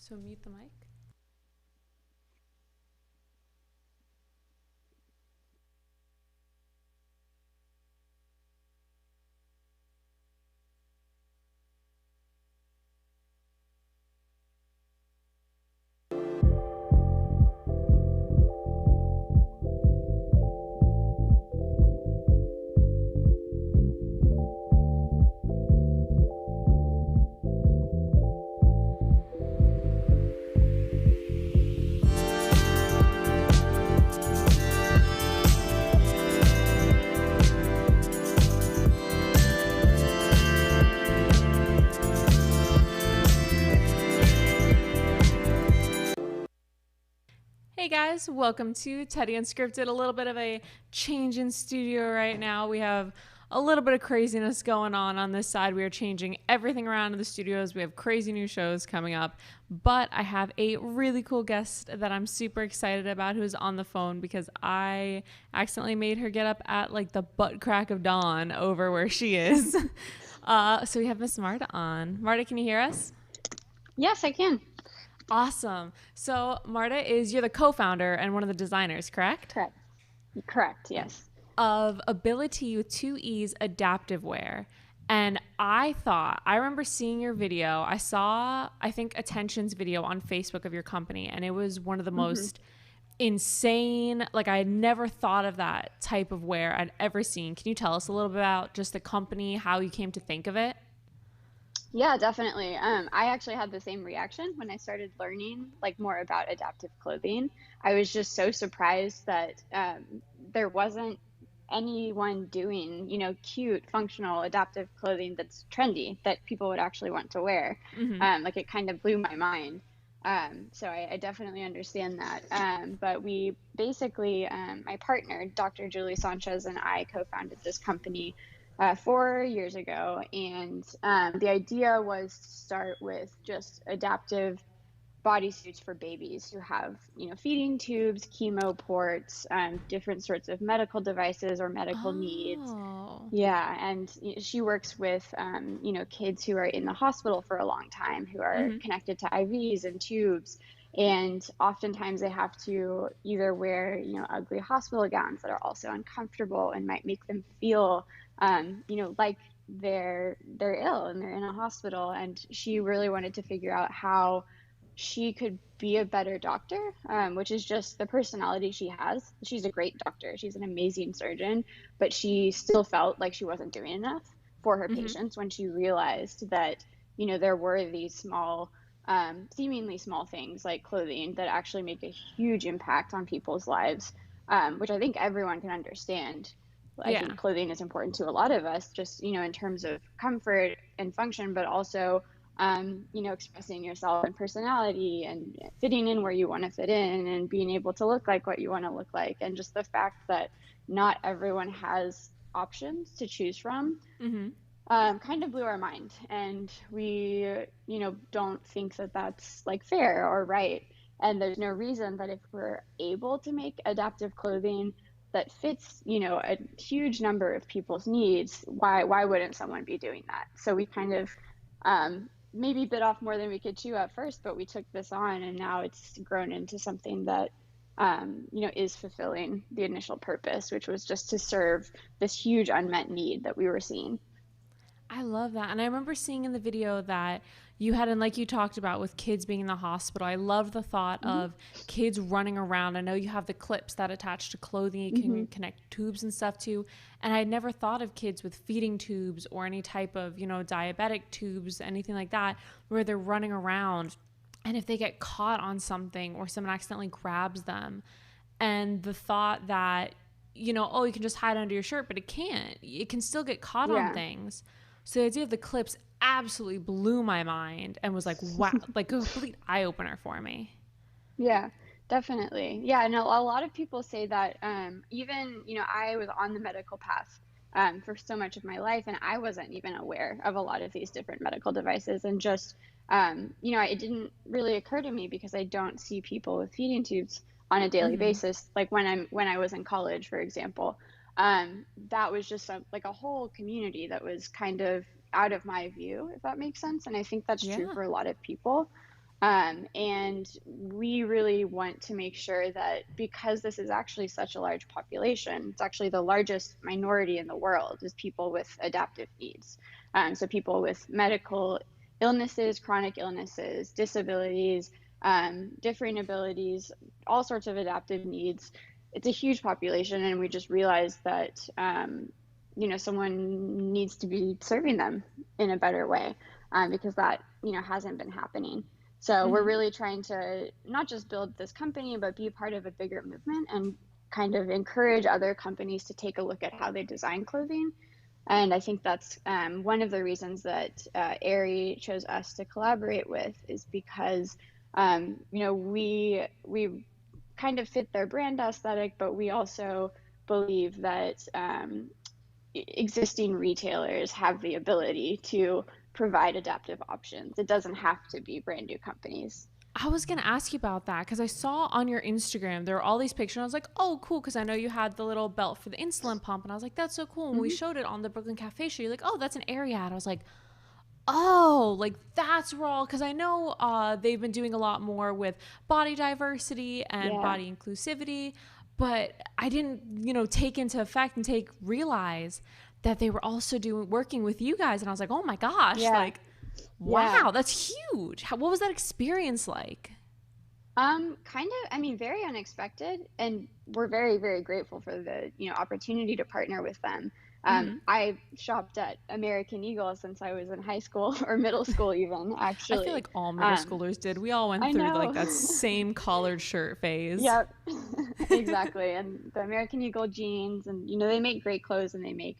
So mute the mic. Hey guys, welcome to Tedi Unscripted. A little bit of a change in studio right now. We have a little bit of craziness going on this side. We are changing everything around in the studios. We have crazy new shows coming up, but I have a really cool guest that I'm super excited about who's on the phone because I accidentally made her get up at like the butt crack of dawn over where she is. So we have Miss Marta on. Marta, can you hear us? Yes, I can. Awesome. So you're the co-founder and one of the designers, correct? Correct. Correct, yes. Of Ability with Two E's Adaptive Wear. And I remember seeing your video. I saw, I think, Attention's video on Facebook of your company, and it was one of the hmm most insane, like I had never thought of that type of wear I'd ever seen. Can you tell us a little bit about just the company, how you came to think of it? Yeah, definitely. I actually had the same reaction when I started learning like more about adaptive clothing. I was just so surprised that there wasn't anyone doing, cute, functional, adaptive clothing that's trendy that people would actually want to wear. Like it kind of blew my mind. So I definitely understand that. But we basically, my partner, Dr. Julie Sanchez, and I co-founded this company 4 years ago. And the idea was to start with just adaptive bodysuits for babies who have, feeding tubes, chemo ports, different sorts of medical devices or medical needs. Oh. Yeah, and she works with, kids who are in the hospital for a long time, who are Mm-hmm. connected to IVs and tubes. And oftentimes they have to either wear, ugly hospital gowns that are also uncomfortable and might make them feel, like they're ill and they're in a hospital. And she really wanted to figure out how she could be a better doctor, which is just the personality she has. She's a great doctor. She's an amazing surgeon, but she still felt like she wasn't doing enough for her Mm-hmm. patients when she realized that, there were these small, seemingly small things like clothing that actually make a huge impact on people's lives, which I think everyone can understand. I think Yeah. clothing is important to a lot of us, just, in terms of comfort and function, but also expressing yourself and personality and fitting in where you want to fit in and being able to look like what you want to look like. And just the fact that not everyone has options to choose from Mm-hmm. kind of blew our mind. And we, don't think that that's like fair or right. And there's no reason that if we're able to make adaptive clothing that fits, a huge number of people's needs, why wouldn't someone be doing that? So we kind of maybe bit off more than we could chew at first, but we took this on and now it's grown into something that is fulfilling the initial purpose, which was just to serve this huge unmet need that we were seeing. I love that. And I remember seeing in the video that you had, and like you talked about with kids being in the hospital, I love the thought hmm of kids running around. I know you have the clips that attach to clothing you can hmm connect tubes and stuff to. And I had never thought of kids with feeding tubes or any type of, diabetic tubes, anything like that, where they're running around. And if they get caught on something or someone accidentally grabs them, and the thought that, oh, you can just hide under your shirt, but it can't. It can still get caught on Yeah. things. So the idea of the clips absolutely blew my mind and was like, wow, like a complete eye opener for me. Yeah, definitely. Yeah, and a lot of people say that even, I was on the medical path for so much of my life, and I wasn't even aware of a lot of these different medical devices. And just, it didn't really occur to me because I don't see people with feeding tubes on a daily Mm-hmm. basis. Like when I was in college, for example, that was just like a whole community that was kind of out of my view, if that makes sense. And I think that's true Yeah. for a lot of people. And we really want to make sure that because this is actually such a large population, it's actually the largest minority in the world is people with adaptive needs. So people with medical illnesses, chronic illnesses, disabilities, differing abilities, all sorts of adaptive needs. It's a huge population, and we just realized that someone needs to be serving them in a better way because that hasn't been happening. So we're Hmm. really trying to not just build this company, but be part of a bigger movement and kind of encourage other companies to take a look at how they design clothing. And I think that's one of the reasons that Aerie chose us to collaborate with is because we kind of fit their brand aesthetic, but we also believe that existing retailers have the ability to provide adaptive options. It doesn't have to be brand new companies. I was gonna ask you about that because I saw on your Instagram there were all these pictures. And I was like, "Oh, cool!" Because I know you had the little belt for the insulin pump, and I was like, "That's so cool." And we Hmm. showed it on the Brooklyn Cafe show. You're like, "Oh, that's an Ariat." I was like, "Oh, like that's raw." Because I know they've been doing a lot more with body diversity and Yeah, body inclusivity, but I didn't, take into effect and take realize that they were also doing working with you guys. And I was like, "Oh my gosh!" yeah, Like, yeah. wow, that's huge. What was that experience like? Kind of, I mean, very unexpected, and we're very, very grateful for the, opportunity to partner with them. Mm-hmm. I shopped at American Eagle since I was in high school or middle school even, I feel actually. like all middle Um, schoolers did. We all went I through like know. that same collared shirt phase. Yep, exactly. And the American Eagle jeans, and they make great clothes, and they make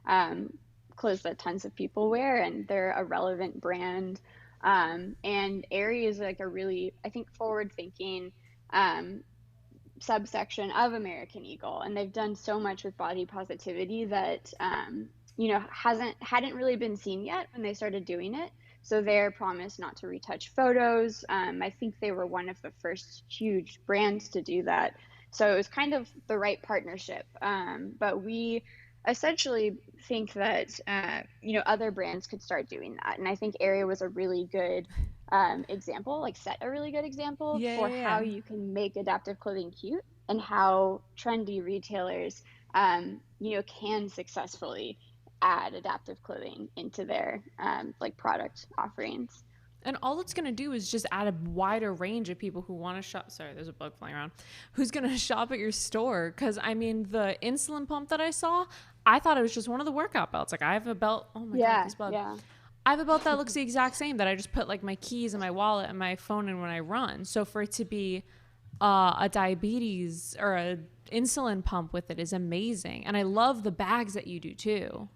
um, clothes that tons of people wear, and they're a relevant brand. And Aerie is like a really, I think, forward-thinking um, subsection of American Eagle, and they've done so much with body positivity that hadn't really been seen yet when they started doing it. So their promise not to retouch photos, I think they were one of the first huge brands to do that. So it was kind of the right partnership. But we essentially think that other brands could start doing that, and I think Area was a really good example, like set a really good example Yeah, for yeah, how yeah. you can make adaptive clothing cute and how trendy retailers, can successfully add adaptive clothing into their like product offerings. And all it's going to do is just add a wider range of people who want to shop. Sorry, there's a bug flying around. Who's going to shop at your store? Because I mean, the insulin pump that I saw, I thought it was just one of the workout belts. Like, I have a belt. Oh my God, Yeah, this bug. yeah. I have a belt that looks the exact same that I just put like my keys and my wallet and my phone in when I run. So for it to be a diabetes or a insulin pump with it is amazing. And I love the bags that you do too.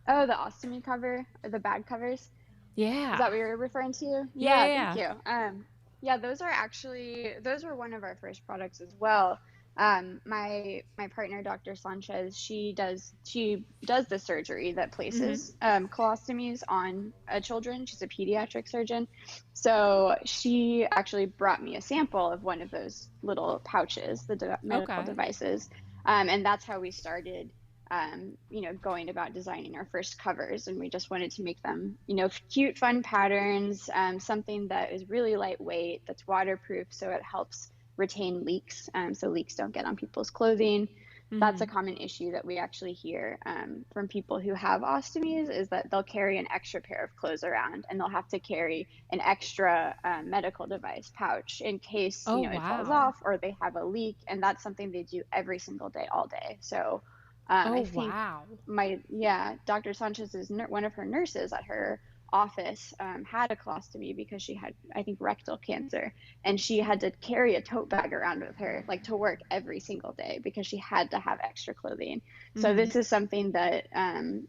Oh, the ostomy cover, or the bag covers. Is Yeah. that what you're referring to? Yeah, Yeah, thank yeah, you. Yeah, those were one of our first products as well. My partner, Dr. Sanchez, she does the surgery that yeah. Mm-hmm. places colostomies on children. She's a pediatric surgeon, so she actually brought me a sample of one of those little pouches, the medical Okay. devices, and that's how we started going about designing our first covers. And we just wanted to make them, cute, fun patterns, something that is really lightweight, that's waterproof, so it helps retain leaks, so leaks don't get on people's clothing. That's Mm-hmm. a common issue that we actually hear from people who have ostomies is that they'll carry an extra pair of clothes around, and they'll have to carry an extra medical device pouch in case Oh, it falls wow. off or they have a leak, and that's something they do every single day, all day. So Oh, I think wow. Dr. Sanchez's one of her nurses at her office had a colostomy because she had, I think, rectal cancer, and she had to carry a tote bag around with her, like to work every single day because she had to have extra clothing. So Mm-hmm. this is something that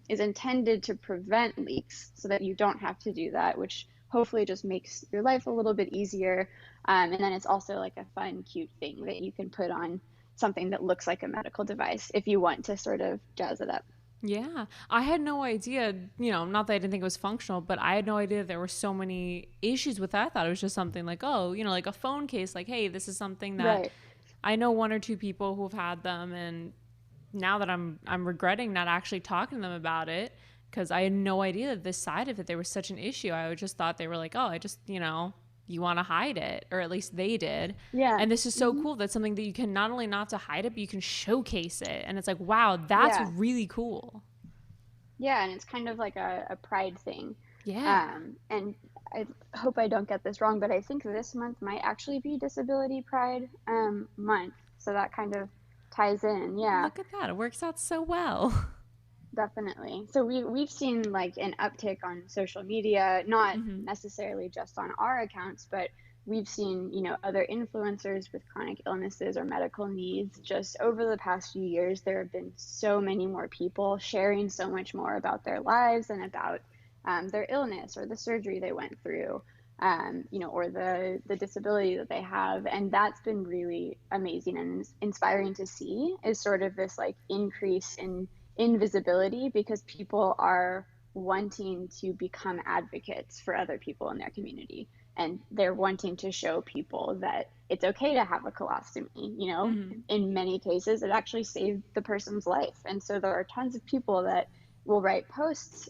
is intended to prevent leaks, so that you don't have to do that, which hopefully just makes your life a little bit easier. And then it's also like a fun, cute thing that you can put on something that looks like a medical device if you want to sort of jazz it up. Yeah. I had no idea, not that I didn't think it was functional, but I had no idea there were so many issues with that. I thought it was just something like, oh, like a phone case, like, hey, this is something that Right. I know one or two people who've had them, and now that I'm regretting not actually talking to them about it because I had no idea that this side of it there was such an issue. I just thought they were like, oh, I just you want to hide it, or at least they did. Yeah. And this is so Hmm. cool. That's something that you can not only not to hide it, but you can showcase it. And it's like, wow, that's Yeah. really cool. Yeah, and it's kind of like a pride thing. Yeah. And I hope I don't get this wrong, but I think this month might actually be Disability Pride month. So that kind of ties in. Yeah, Look at that. It works out so well. definitely. So we've seen like an uptick on social media, not Hmm. necessarily just on our accounts, but we've seen, other influencers with chronic illnesses or medical needs. Just over the past few years, there have been so many more people sharing so much more about their lives and about their illness or the surgery they went through, or the disability that they have. And that's been really amazing and inspiring to see, is sort of this like increase in invisibility, because people are wanting to become advocates for other people in their community, and they're wanting to show people that it's okay to have a colostomy. Hmm. In many cases it actually saved the person's life, and so there are tons of people that will write posts,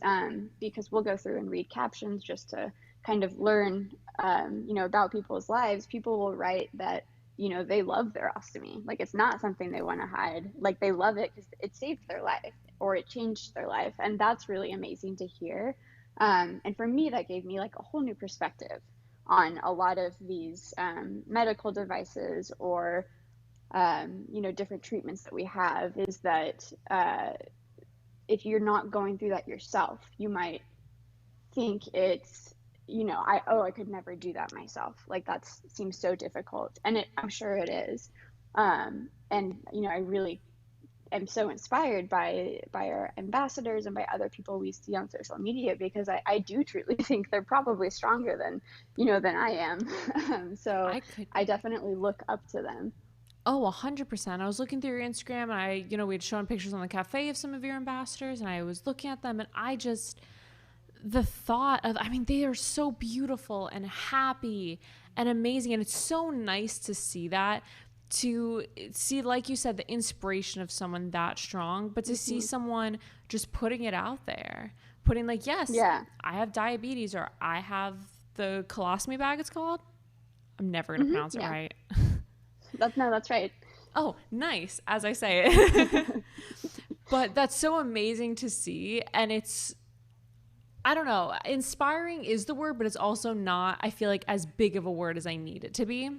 because we'll go through and read captions just to kind of learn, about people's lives. People will write that, they love their ostomy. Like, it's not something they want to hide. Like, they love it because it saved their life or it changed their life. And that's really amazing to hear. And for me, that gave me like a whole new perspective on a lot of these medical devices, or, different treatments that we have, is that if you're not going through that yourself, you might think it's, I could never do that myself. Like, that seems so difficult, and I'm sure it is. And I really am so inspired by our ambassadors and by other people we see on social media, because I do truly think they're probably stronger than I am. So I could. I definitely look up to them. Oh, 100%. I was looking through your Instagram, and we had shown pictures on the cafe of some of your ambassadors, and I was looking at them, and the thought of, I mean, they are so beautiful and happy and amazing. And it's so nice to see that, to see, like you said, the inspiration of someone that strong, but to see Hmm. someone just putting it out there, putting like, yes, Yeah. I have diabetes, or I have the colostomy bag, it's called. I'm never going to Hmm. pronounce it Yeah. right. That's right. Oh, nice, as I say it. But that's so amazing to see. And it's, I don't know, inspiring is the word, but it's also not, I feel like, as big of a word as I need it to be.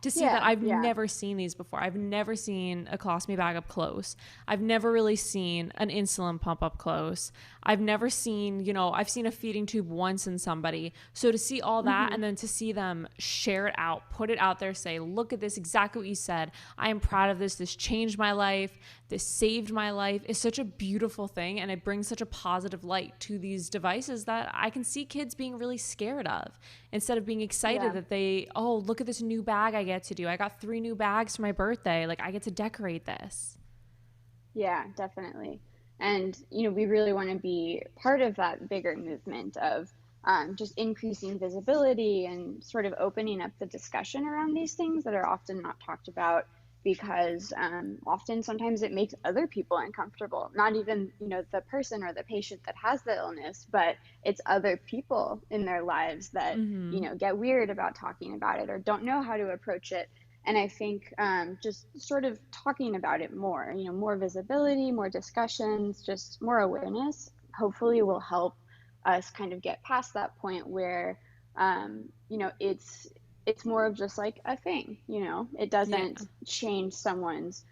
To see that Yeah. I've Yeah. never seen these before. I've never seen a colostomy bag up close. I've never really seen an insulin pump up close. I've never seen, I've seen a feeding tube once in somebody. So to see all that, Hmm. and then to see them share it out, put it out there, say, look at this, exactly what you said. I am proud of this. This changed my life. This saved my life, is such a beautiful thing. And it brings such a positive light to these devices that I can see kids being really scared of, instead of being excited Yeah. that oh, look at this new bag I get to do. I got 3 new bags for my birthday. Like, I get to decorate this. Yeah, definitely. And, we really want to be part of that bigger movement of just increasing visibility and sort of opening up the discussion around these things that are often not talked about, because often sometimes it makes other people uncomfortable. Not even, the person or the patient that has the illness, but it's other people in their lives that, Mm-hmm. get weird about talking about it or don't know how to approach it. And I think just sort of talking about it more, more visibility, more discussions, just more awareness, hopefully will help us kind of get past that point where, it's more of just like a thing. It Yeah. doesn't change someone's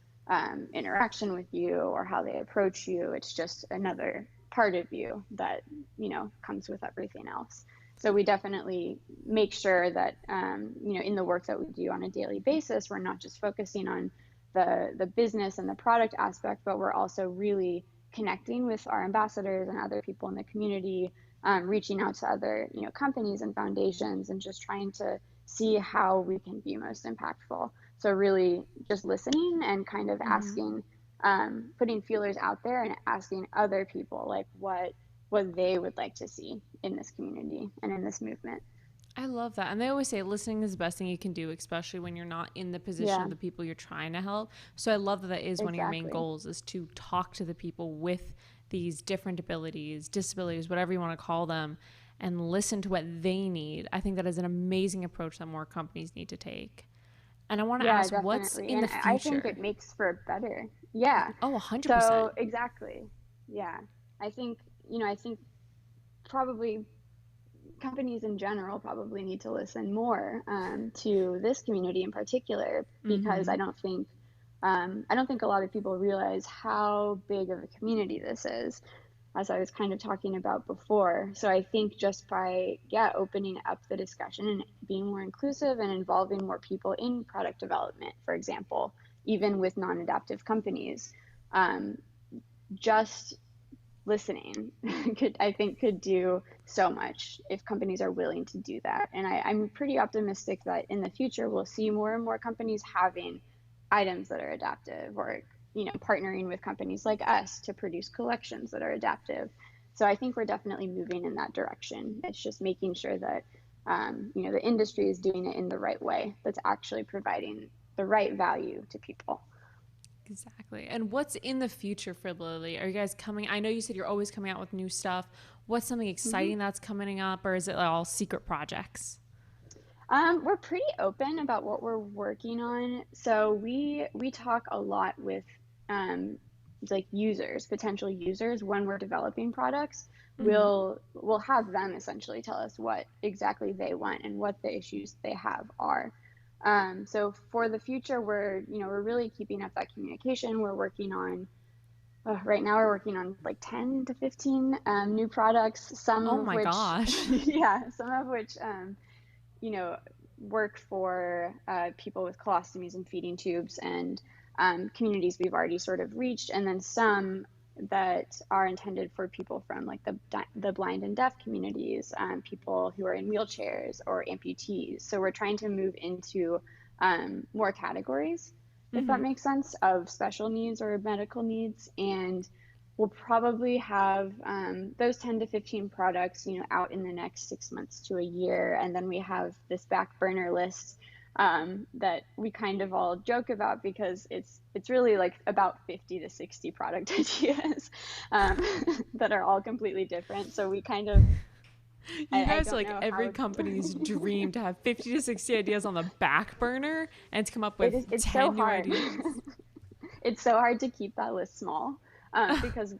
interaction with you or how they approach you. It's just another part of you that, comes with everything else. So we definitely make sure that, in the work that we do on a daily basis, we're not just focusing on the business and the product aspect, but we're also really connecting with our ambassadors and other people in the community, reaching out to other, companies and foundations, and just trying to see how we can be most impactful. So really just listening and kind of Mm-hmm. asking, putting feelers out there and asking other people like what they would like to see in this community and in this movement. I love that. And they always say listening is the best thing you can do, especially when you're not in the position Yeah, of the people you're trying to help. So I love that that is one of your main exactly. goals, is to talk to the people with these different abilities, disabilities, whatever you want to call them, and listen to what they need. I think that is an amazing approach that more companies need to take. And I want to Yeah, ask, what's definitely. in And the I think it future? makes for better. Yeah. Oh, 100%. So exactly. Yeah. I think, I think probably companies in general probably need to listen more to this community in particular, because I don't think a lot of people realize how big of a community this is, as I was kind of talking about before. So I think just by, yeah, opening up the discussion and being more inclusive and involving more people in product development, for example, even with non-adaptive companies, um, just listening I think could do so much if companies are willing to do that. And I'm pretty optimistic that in the future we'll see more and more companies having items that are adaptive, or partnering with companies like us to produce collections that are adaptive. So I think we're definitely moving in that direction. It's just making sure that the industry is doing it in the right way, that's actually providing the right value to people. Exactly. And what's in the future for Lily? Are you guys coming? I know you said you're always coming out with new stuff. What's something Mm-hmm. exciting that's coming up, or is it all secret projects? We're pretty open about what we're working on. So we talk a lot with um, like users, potential users, when we're developing products. Mm-hmm. We'll have them essentially tell us what exactly they want and what the issues they have are. So for the future, we're really keeping up that communication. We're working on right now we're working on like 10 to 15 new products, some Oh of my which gosh. yeah, some of which you know, work for people with colostomies and feeding tubes, and communities we've already sort of reached, and then some that are intended for people from like the blind and deaf communities, people who are in wheelchairs or amputees. So we're trying to move into more categories, if that Mm-hmm. makes sense, of special needs or medical needs. And we'll probably have those 10 to 15 products, out in the next 6 months to a year. And then we have this back burner list that we kind of all joke about, because it's really like about 50 to 60 product ideas um, that are all completely different. So we kind of, You I guys are don't like know every how. company's dream to have 50 to 60 ideas on the back burner and to come up with It's so 10 new hard. ideas. It's so hard to keep that list small, because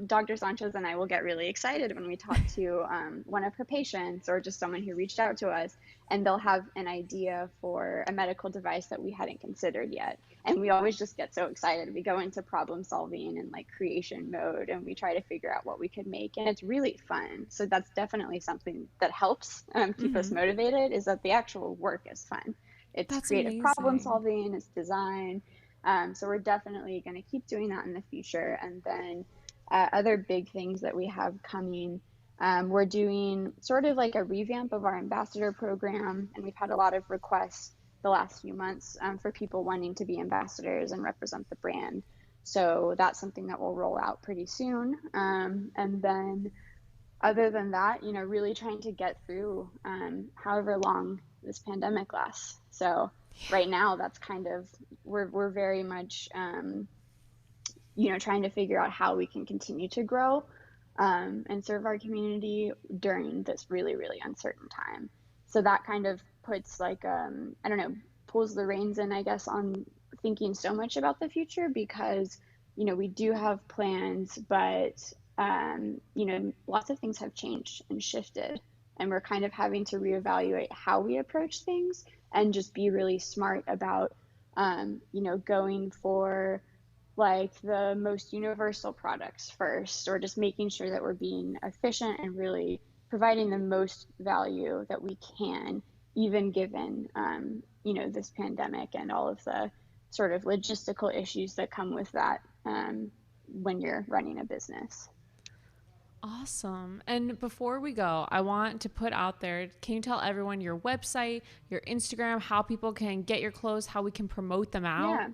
Dr. Sanchez and I will get really excited when we talk to one of her patients, or just someone who reached out to us, and they'll have an idea for a medical device that we hadn't considered yet. And we always just get so excited. We go into problem solving and like creation mode, and we try to figure out what we could make. And it's really fun. So that's definitely something that helps keep us Mm-hmm. motivated, is that the actual work is fun. It's That's creative problem amazing. solving, it's design, so we're definitely going to keep doing that in the future. And then other big things that we have coming, we're doing sort of like a revamp of our ambassador program. And we've had a lot of requests the last few months for people wanting to be ambassadors and represent the brand. So that's something that will roll out pretty soon. And then other than that, really trying to get through however long this pandemic lasts. So right now, that's kind of, we're very much trying to figure out how we can continue to grow and serve our community during this really really uncertain time. So that kind of puts like I don't know, pulls the reins in, I guess, on thinking so much about the future, because we do have plans, but lots of things have changed and shifted, and we're kind of having to reevaluate how we approach things, and just be really smart about going for like the most universal products first, or just making sure that we're being efficient and really providing the most value that we can, even given this pandemic and all of the sort of logistical issues that come with that when you're running a business. Awesome. And before we go, I want to put out there, can you tell everyone your website, your Instagram, how people can get your clothes, how we can promote them out? Yeah,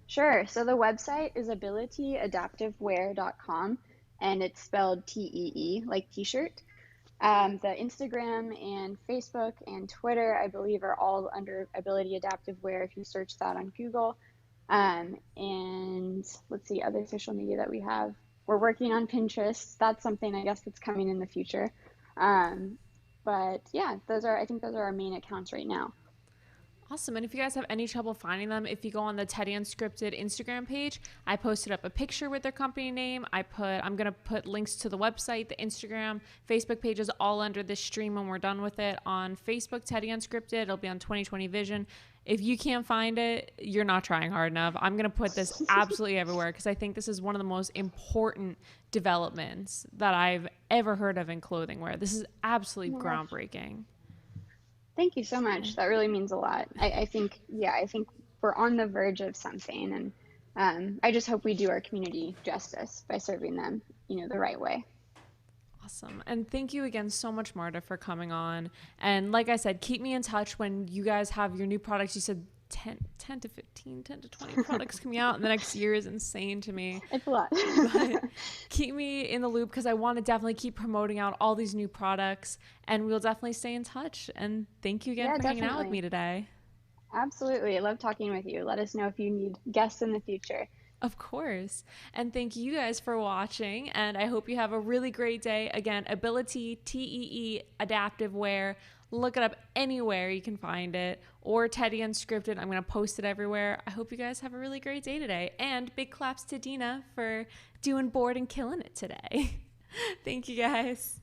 sure. So the website is abilityadaptivewear.com, and it's spelled TEE, like t-shirt. The Instagram and Facebook and Twitter, I believe, are all under Ability Adaptive Wear if you search that on Google. And let's see, other social media that we have. We're working on Pinterest. That's something I guess that's coming in the future. Um, but yeah, I think those are our main accounts right now. Awesome. And if you guys have any trouble finding them, if you go on the Teddy Unscripted Instagram page, I posted up a picture with their company name. I'm going to put links to the website, the Instagram, Facebook pages all under this stream when we're done with it. On Facebook, Teddy Unscripted. It'll be on 2020 Vision. If you can't find it, you're not trying hard enough. I'm going to put this absolutely everywhere because I think this is one of the most important developments that I've ever heard of in clothing wear. This is absolutely Oh my gosh. groundbreaking. Thank you so So, much. That really means a lot. I think, yeah, I think we're on the verge of something, and I just hope we do our community justice by serving them, the right way. awesome. And thank you again so much, Marta, for coming on. And like I said, keep me in touch when you guys have your new products. You said 10 to 15, 10 to 20 products coming out in the next year is insane to me. It's a lot. But keep me in the loop because I want to definitely keep promoting out all these new products and we'll definitely stay in touch. And thank you again Yeah, for hanging out with me definitely. today. Absolutely. I love talking with you. Let us know if you need guests in the future. Of course. And thank you guys for watching. And I hope you have a really great day. Again, Ability TEE Adaptive Wear. Look it up anywhere you can find it. Or Teddy Unscripted. I'm going to post it everywhere. I hope you guys have a really great day today. And big claps to Dina for doing board and killing it today. Thank you guys.